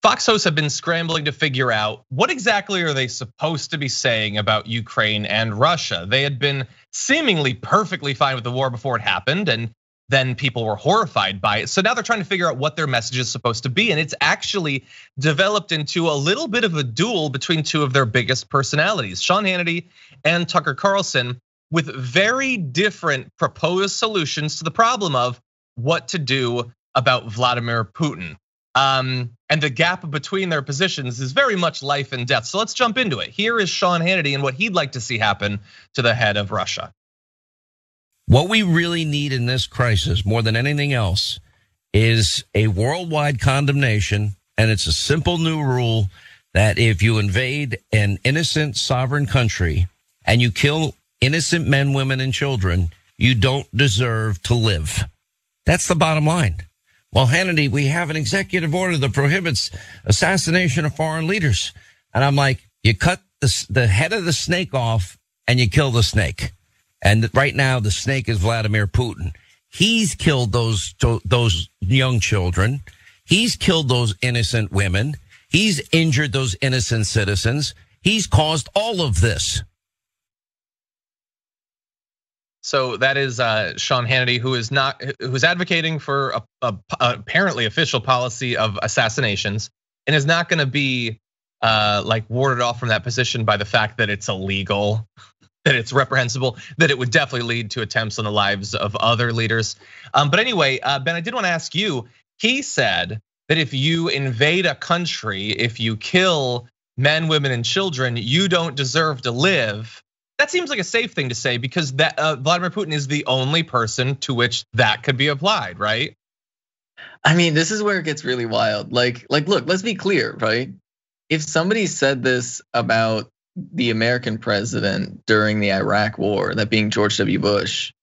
Fox hosts have been scrambling to figure out what exactly are they supposed to be saying about Ukraine and Russia. They had been seemingly perfectly fine with the war before it happened, and then people were horrified by it. So now they're trying to figure out what their message is supposed to be. And it's actually developed into a little bit of a duel between two of their biggest personalities, Sean Hannity and Tucker Carlson, with very different proposed solutions to the problem of what to do about Vladimir Putin. And the gap between their positions is very much life and death. So let's jump into it. Here is Sean Hannity and what he'd like to see happen to the head of Russia. What we really need in this crisis, more than anything else, is a worldwide condemnation. And it's a simple new rule that if you invade an innocent sovereign country and you kill innocent men, women, and children, you don't deserve to live. That's the bottom line. Well, Hannity, we have an executive order that prohibits assassination of foreign leaders. And I'm like, you cut the head of the snake off and you kill the snake. And right now the snake is Vladimir Putin. He's killed those young children. He's killed those innocent women. He's injured those innocent citizens. He's caused all of this. So that is Sean Hannity, who's advocating for a apparently official policy of assassinations, and is not going to be like warded off from that position by the fact that it's illegal, that it's reprehensible, that it would definitely lead to attempts on the lives of other leaders. But anyway, Ben, I did want to ask you. He said that if you invade a country, if you kill men, women, and children, you don't deserve to live. That seems like a safe thing to say because that Vladimir Putin is the only person to which that could be applied, right? I mean, this is where it gets really wild. Like, look, let's be clear, right? If somebody said this about the American president during the Iraq war, that being George W. Bush,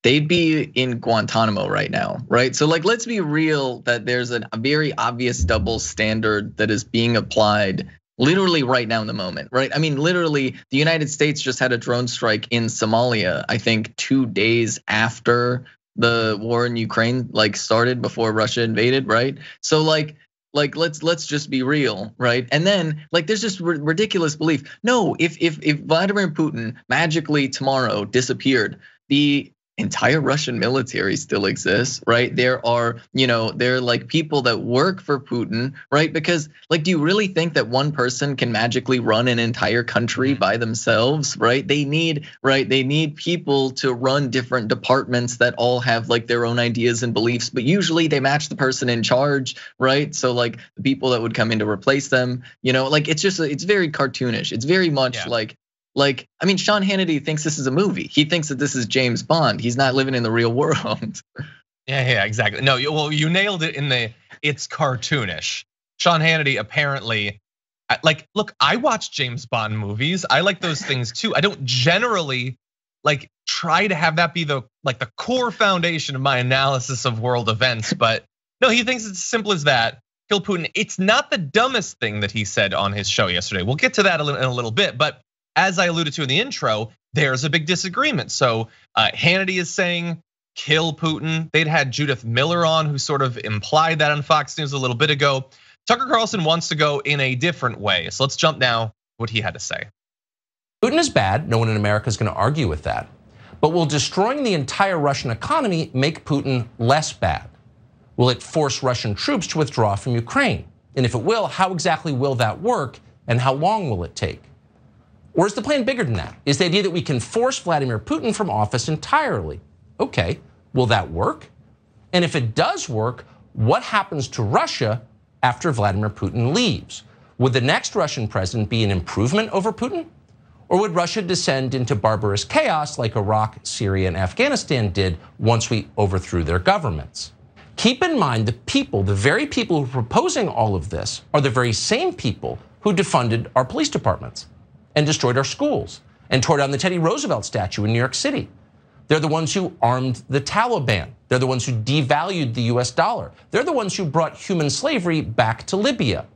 they'd be in Guantanamo right now, right? So like, let's be real that there's a very obvious double standard that is being applied literally right now in the moment, right? I mean, literally, the United States just had a drone strike in Somalia, I think 2 days after the war in Ukraine like started, before Russia invaded, right? So like let's just be real, right? And then like there's just ridiculous belief. No, if Vladimir Putin magically tomorrow disappeared, the entire Russian military still exists, right? There are, there are like people that work for Putin, right? Because like, do you really think that one person can magically run an entire country by themselves, right? They need people to run different departments that all have like their own ideas and beliefs, but usually they match the person in charge, right? So like the people that would come in to replace them, like it's very cartoonish. It's very much like, I mean, Sean Hannity thinks this is a movie. He thinks that this is James Bond. He's not living in the real world. Yeah, exactly. No, well, you nailed it in it's cartoonish. Sean Hannity apparently, like, look, I watch James Bond movies. I like those things too. I don't generally like try to have that be the core foundation of my analysis of world events, but no, he thinks it's as simple as that. Kill Putin. It's not the dumbest thing that he said on his show yesterday. We'll get to that in a little bit, but as I alluded to in the intro, there's a big disagreement. So Hannity is saying kill Putin. They'd had Judith Miller on, who sort of implied that on Fox News a little bit ago. Tucker Carlson wants to go in a different way. So let's jump now what he had to say. Putin is bad. No one in America is going to argue with that. But will destroying the entire Russian economy make Putin less bad? Will it force Russian troops to withdraw from Ukraine? And if it will, how exactly will that work and how long will it take? Or is the plan bigger than that? Is the idea that we can force Vladimir Putin from office entirely? Okay, will that work? And if it does work, what happens to Russia after Vladimir Putin leaves? Would the next Russian president be an improvement over Putin? Or would Russia descend into barbarous chaos like Iraq, Syria, and Afghanistan did once we overthrew their governments? Keep in mind the very people who are proposing all of this are the very same people who defunded our police departments and destroyed our schools and tore down the Teddy Roosevelt statue in New York City. They're the ones who armed the Taliban. They're the ones who devalued the US dollar. They're the ones who brought human slavery back to Libya.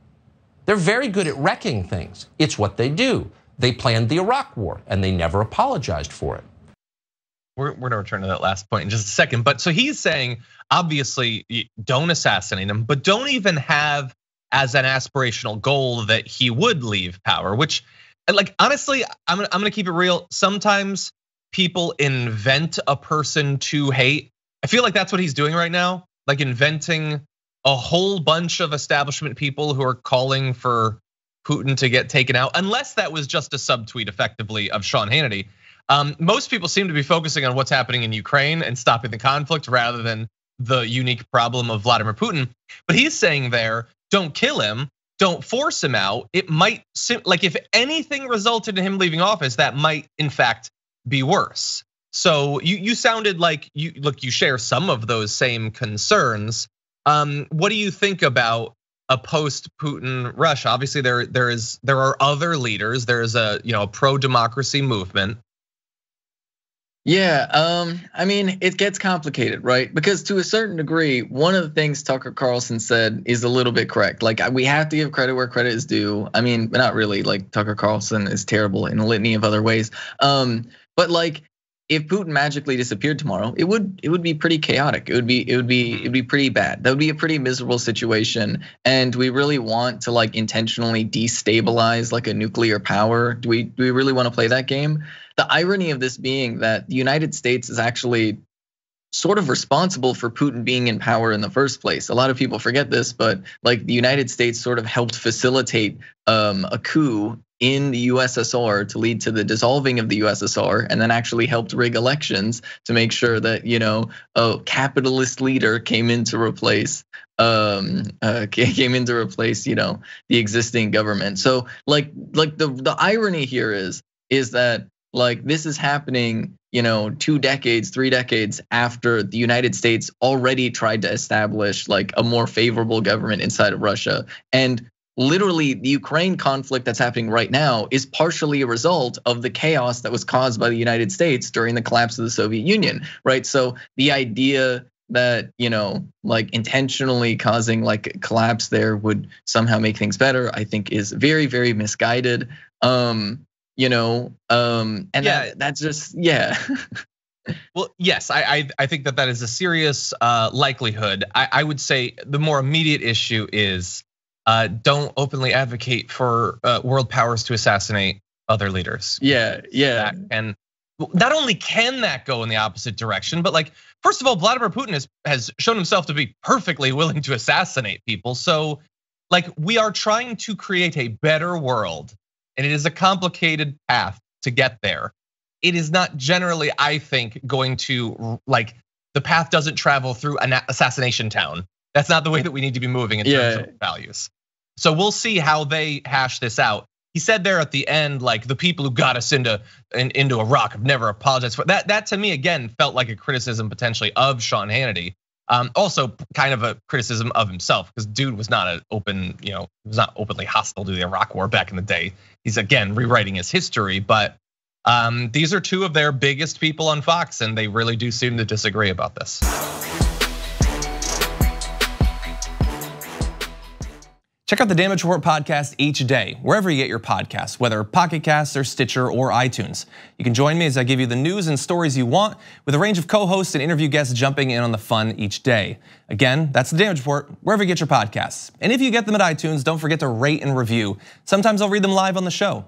They're very good at wrecking things. It's what they do. They planned the Iraq war and they never apologized for it. We're gonna return to that last point in just a second. But so he's saying, obviously, don't assassinate him, but don't even have as an aspirational goal that he would leave power, which, like, honestly, I'm gonna keep it real. Sometimes people invent a person to hate. I feel like that's what he's doing right now, like inventing a whole bunch of establishment people who are calling for Putin to get taken out, unless that was just a subtweet effectively of Sean Hannity. Most people seem to be focusing on what's happening in Ukraine and stopping the conflict rather than the unique problem of Vladimir Putin. But he's saying there, don't kill him, don't force him out. It might, like, if anything resulted in him leaving office, that might in fact be worse. So you sounded like you share some of those same concerns. What do you think about a post-Putin Russia? Obviously, there are other leaders. There's a pro-democracy movement. Yeah, I mean, it gets complicated, right? Because to a certain degree, one of the things Tucker Carlson said is a little bit correct. Like, we have to give credit where credit is due. I mean, but not really. Like, Tucker Carlson is terrible in a litany of other ways. But like, if Putin magically disappeared tomorrow, it would be pretty chaotic. It would be pretty bad. That would be a pretty miserable situation. And we really want to like intentionally destabilize like a nuclear power? Do we really want to play that game? The irony of this being that the United States is actually sort of responsible for Putin being in power in the first place. A lot of people forget this, but like the United States sort of helped facilitate a coup in the USSR to lead to the dissolving of the USSR, and then actually helped rig elections to make sure that a capitalist leader came in to replace the existing government. So like the irony here is that like this is happening 2 decades, 3 decades after the United States already tried to establish like a more favorable government inside of Russia. And literally the Ukraine conflict that's happening right now is partially a result of the chaos that was caused by the United States during the collapse of the Soviet Union, right? So the idea that like intentionally causing like a collapse there would somehow make things better, I think is very, very misguided. And that's just, yeah. Well, yes, I think that is a serious likelihood. I would say the more immediate issue is don't openly advocate for world powers to assassinate other leaders. Yeah. And not only can that go in the opposite direction, but like, first of all, Vladimir Putin has shown himself to be perfectly willing to assassinate people. So like, we are trying to create a better world, and it is a complicated path to get there. It is not generally, I think, going to like, the path doesn't travel through an assassination town. That's not the way that we need to be moving in terms of values. So we'll see how they hash this out. He said there at the end, like, the people who got us into Iraq have never apologized for that. That to me again felt like a criticism potentially of Sean Hannity. Also kind of a criticism of himself, because dude was not was not openly hostile to the Iraq war back in the day. He's again rewriting his history, but these are two of their biggest people on Fox, and they really do seem to disagree about this. Check out the Damage Report podcast each day, wherever you get your podcasts, whether Pocket Casts or Stitcher or iTunes. You can join me as I give you the news and stories you want, with a range of co-hosts and interview guests jumping in on the fun each day. Again, that's the Damage Report, wherever you get your podcasts. And if you get them at iTunes, don't forget to rate and review. Sometimes I'll read them live on the show.